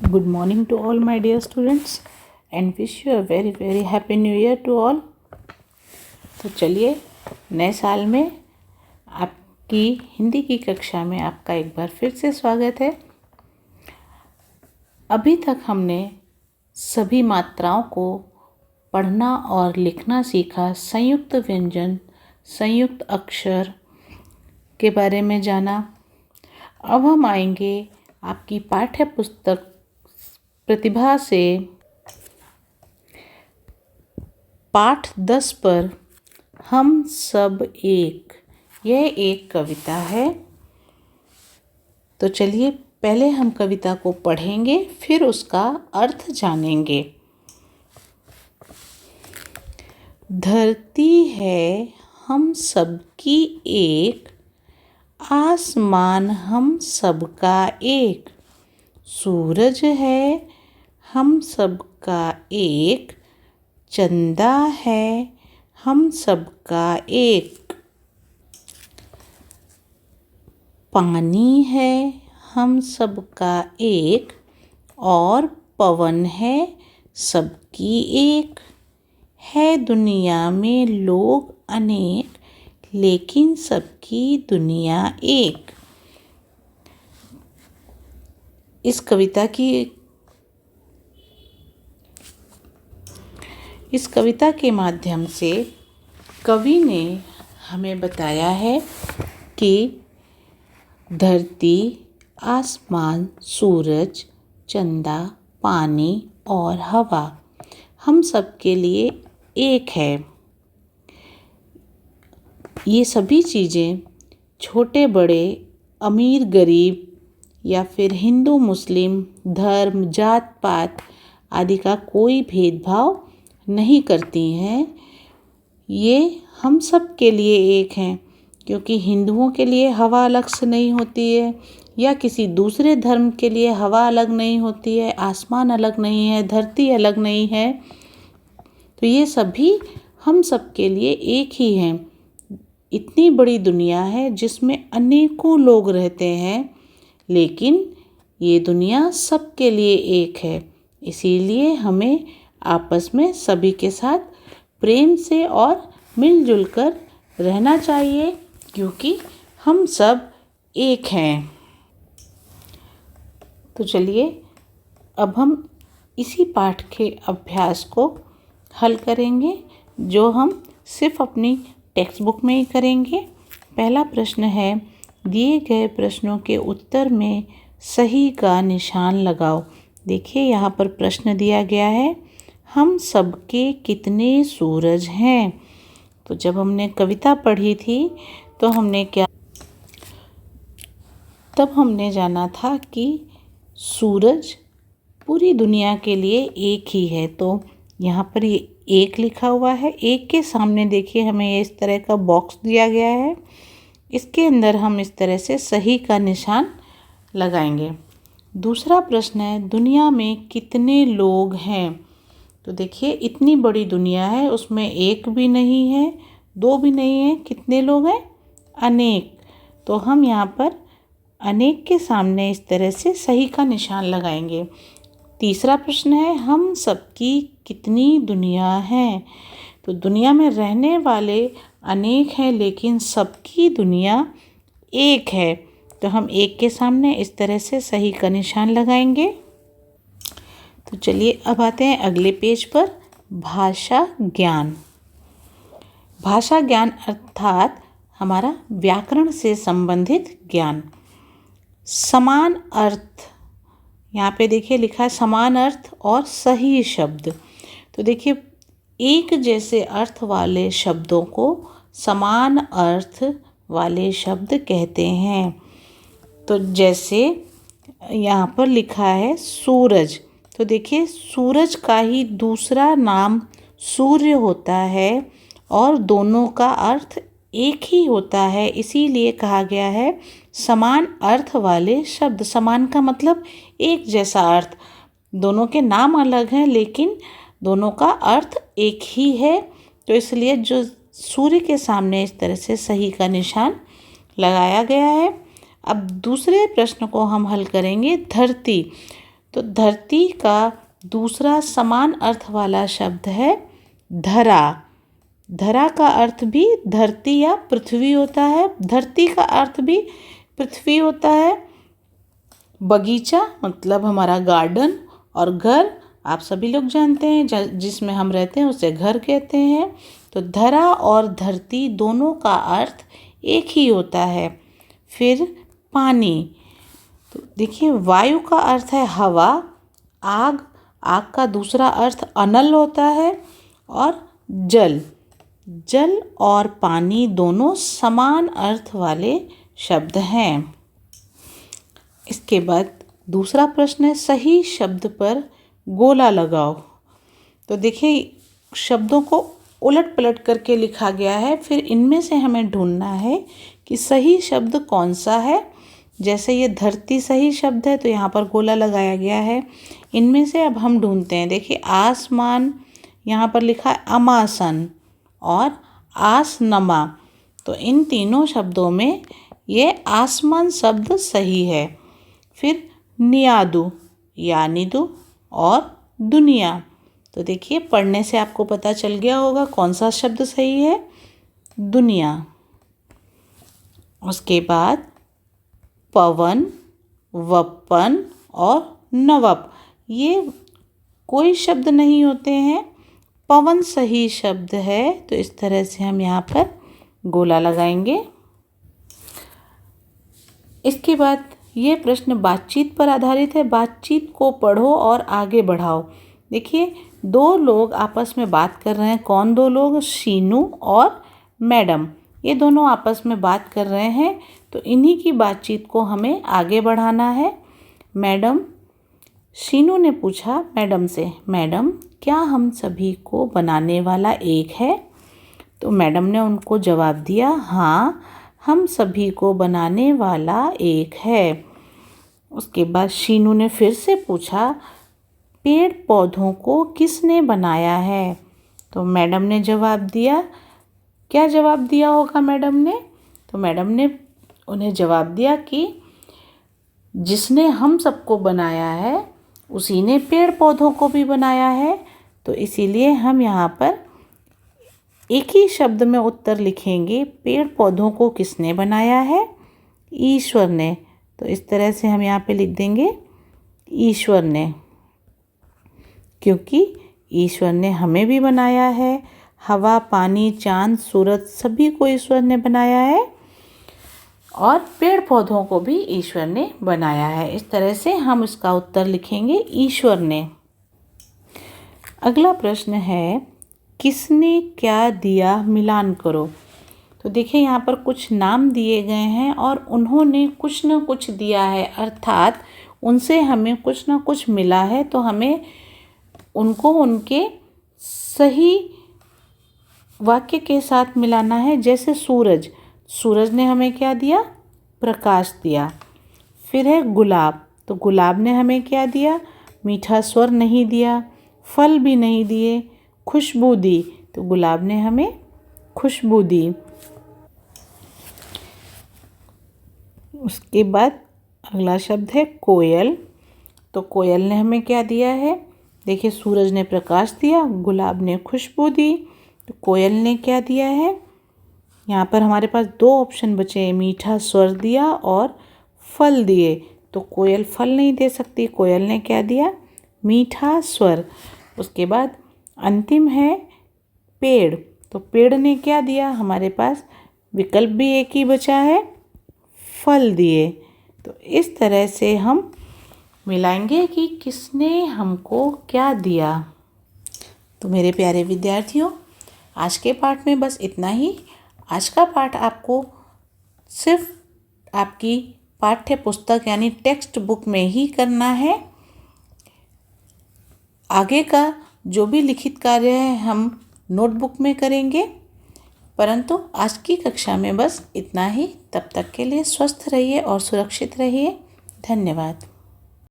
Good morning to all my dear students and wish you a very happy new year to all। तो चलिए नए साल में आपकी हिंदी की कक्षा में आपका एक बार फिर से स्वागत है। अभी तक हमने सभी मात्राओं को पढ़ना और लिखना सीखा, संयुक्त व्यंजन, संयुक्त अक्षर के बारे में जाना। अब हम आएंगे आपकी पाठ्य पुस्तक प्रतिभा से पाठ 10 पर हम सब एक। यह एक कविता है। तो चलिए पहले हम कविता को पढ़ेंगे, फिर उसका अर्थ जानेंगे। धरती है हम सबकी एक, आसमान हम सबका एक, सूरज है हम सबका एक, चंदा है हम सबका एक, पानी है हम सबका एक, और पवन है सबकी एक। है दुनिया में लोग अनेक, लेकिन सबकी दुनिया एक। इस कविता के माध्यम से कवि ने हमें बताया है कि धरती, आसमान, सूरज, चंदा, पानी और हवा हम सब के लिए एक है। ये सभी चीज़ें छोटे बड़े, अमीर गरीब या फिर हिंदू मुस्लिम, धर्म, जात पात आदि का कोई भेदभाव नहीं करती हैं। ये हम सब के लिए एक हैं, क्योंकि हिंदुओं के लिए हवा अलग से नहीं होती है, या किसी दूसरे धर्म के लिए हवा अलग नहीं होती है, आसमान अलग नहीं है, धरती अलग नहीं है। तो ये सभी हम सब के लिए एक ही हैं। इतनी बड़ी दुनिया है जिसमें अनेकों लोग रहते हैं, लेकिन ये दुनिया सब के लिए एक है। इसीलिए हमें आपस में सभी के साथ प्रेम से और मिलजुल कर रहना चाहिए, क्योंकि हम सब एक हैं। तो चलिए अब हम इसी पाठ के अभ्यास को हल करेंगे, जो हम सिर्फ अपनी टेक्स्ट बुक में ही करेंगे। पहला प्रश्न है, दिए गए प्रश्नों के उत्तर में सही का निशान लगाओ। देखिए यहाँ पर प्रश्न दिया गया है, हम सबके कितने सूरज हैं। तो जब हमने कविता पढ़ी थी तो तब हमने जाना था कि सूरज पूरी दुनिया के लिए एक ही है। तो यहाँ पर ये एक लिखा हुआ है। एक के सामने देखिए हमें इस तरह का बॉक्स दिया गया है। इसके अंदर हम इस तरह से सही का निशान लगाएंगे। दूसरा प्रश्न है, दुनिया में कितने लोग हैं। तो देखिए इतनी बड़ी दुनिया है, उसमें एक भी नहीं है, दो भी नहीं है, कितने लोग हैं? अनेक। तो हम यहाँ पर अनेक के सामने इस तरह से सही का निशान लगाएंगे। तीसरा प्रश्न है, हम सबकी कितनी दुनिया है। तो दुनिया में रहने वाले अनेक हैं, लेकिन सबकी दुनिया एक है। तो हम एक के सामने इस तरह से सही का निशान लगाएंगे। तो चलिए अब आते हैं अगले पेज पर, भाषा ज्ञान। भाषा ज्ञान अर्थात हमारा व्याकरण से संबंधित ज्ञान। समान अर्थ, यहाँ पे देखिए लिखा है समान अर्थ और सही शब्द। तो देखिए एक जैसे अर्थ वाले शब्दों को समान अर्थ वाले शब्द कहते हैं। तो जैसे यहाँ पर लिखा है सूरज। तो देखिए सूरज का ही दूसरा नाम सूर्य होता है, और दोनों का अर्थ एक ही होता है। इसीलिए कहा गया है समान अर्थ वाले शब्द। समान का मतलब एक जैसा अर्थ। दोनों के नाम अलग हैं, लेकिन दोनों का अर्थ एक ही है। तो इसलिए जो सूर्य के सामने इस तरह से सही का निशान लगाया गया है। अब दूसरे प्रश्न को हम हल करेंगे, धरती। तो धरती का दूसरा समान अर्थ वाला शब्द है धरा। धरा का अर्थ भी धरती या पृथ्वी होता है। धरती का अर्थ भी पृथ्वी होता है। बगीचा मतलब हमारा गार्डन, और घर आप सभी लोग जानते हैं जिसमें हम रहते हैं उसे घर कहते हैं। तो धरा और धरती दोनों का अर्थ एक ही होता है। फिर पानी, तो देखिए वायु का अर्थ है हवा। आग, आग का दूसरा अर्थ अनल होता है। और जल, जल और पानी दोनों समान अर्थ वाले शब्द हैं। इसके बाद दूसरा प्रश्न है सही शब्द पर गोला लगाओ। तो देखिए शब्दों को उलट पलट करके लिखा गया है, फिर इनमें से हमें ढूंढना है कि सही शब्द कौन सा है। जैसे ये धरती सही शब्द है तो यहाँ पर गोला लगाया गया है। इनमें से अब हम ढूंढते हैं। देखिए आसमान, यहाँ पर लिखा है अमासन, और आसनमा, तो इन तीनों शब्दों में ये आसमान शब्द सही है। फिर नियादु, यानिदु और दुनिया, तो देखिए पढ़ने से आपको पता चल गया होगा कौन सा शब्द सही है, दुनिया। उसके बाद पवन, वपन और नवप, ये कोई शब्द नहीं होते हैं। पवन सही शब्द है, तो इस तरह से हम यहाँ पर गोला लगाएंगे। इसके बाद ये प्रश्न बातचीत पर आधारित है। बातचीत को पढ़ो और आगे बढ़ाओ। देखिए दो लोग आपस में बात कर रहे हैं। कौन दो लोग? शीनू और मैडम, ये दोनों आपस में बात कर रहे हैं। तो इन्हीं की बातचीत को हमें आगे बढ़ाना है। मैडम, शीनू ने पूछा मैडम से, मैडम क्या हम सभी को बनाने वाला एक है? तो मैडम ने उनको जवाब दिया, हाँ हम सभी को बनाने वाला एक है। उसके बाद शीनू ने फिर से पूछा, पेड़ पौधों को किसने बनाया है? तो मैडम ने जवाब दिया, क्या जवाब दिया होगा मैडम ने? तो मैडम ने उन्हें जवाब दिया कि जिसने हम सबको बनाया है उसी ने पेड़ पौधों को भी बनाया है। तो इसीलिए हम यहाँ पर एक ही शब्द में उत्तर लिखेंगे, पेड़ पौधों को किसने बनाया है? ईश्वर ने। तो इस तरह से हम यहाँ पे लिख देंगे ईश्वर ने, क्योंकि ईश्वर ने हमें भी बनाया है। हवा, पानी, चांद, सूरज सभी को ईश्वर ने बनाया है, और पेड़ पौधों को भी ईश्वर ने बनाया है। इस तरह से हम इसका उत्तर लिखेंगे ईश्वर ने। अगला प्रश्न है किसने क्या दिया मिलान करो। तो देखिए यहाँ पर कुछ नाम दिए गए हैं और उन्होंने कुछ न कुछ दिया है, अर्थात उनसे हमें कुछ न कुछ मिला है। तो हमें उनको उनके सही वाक्य के साथ मिलाना है। जैसे सूरज, सूरज ने हमें क्या दिया? प्रकाश दिया। फिर है गुलाब, तो गुलाब ने हमें क्या दिया? मीठा स्वर नहीं दिया, फल भी नहीं दिए। खुशबू दी, तो गुलाब ने हमें खुशबू दी। उसके बाद अगला शब्द है कोयल। तो कोयल ने हमें क्या दिया है? देखिए सूरज ने प्रकाश दिया, गुलाब ने खुशबू दी, तो कोयल ने क्या दिया है? यहाँ पर हमारे पास दो ऑप्शन बचे, मीठा स्वर दिया और फल दिए। तो कोयल फल नहीं दे सकती, कोयल ने क्या दिया? मीठा स्वर। उसके बाद अंतिम है पेड़। तो पेड़ ने क्या दिया? हमारे पास विकल्प भी एक ही बचा है, फल दिए। तो इस तरह से हम मिलाएंगे कि किसने हमको क्या दिया। तो मेरे प्यारे विद्यार्थियों, आज के पाठ में बस इतना ही। आज का पाठ आपको सिर्फ आपकी पाठ्य पुस्तक यानी टेक्स्ट बुक में ही करना है। आगे का जो भी लिखित कार्य है हम नोटबुक में करेंगे। परंतु आज की कक्षा में बस इतना ही। तब तक के लिए स्वस्थ रहिए और सुरक्षित रहिए। धन्यवाद।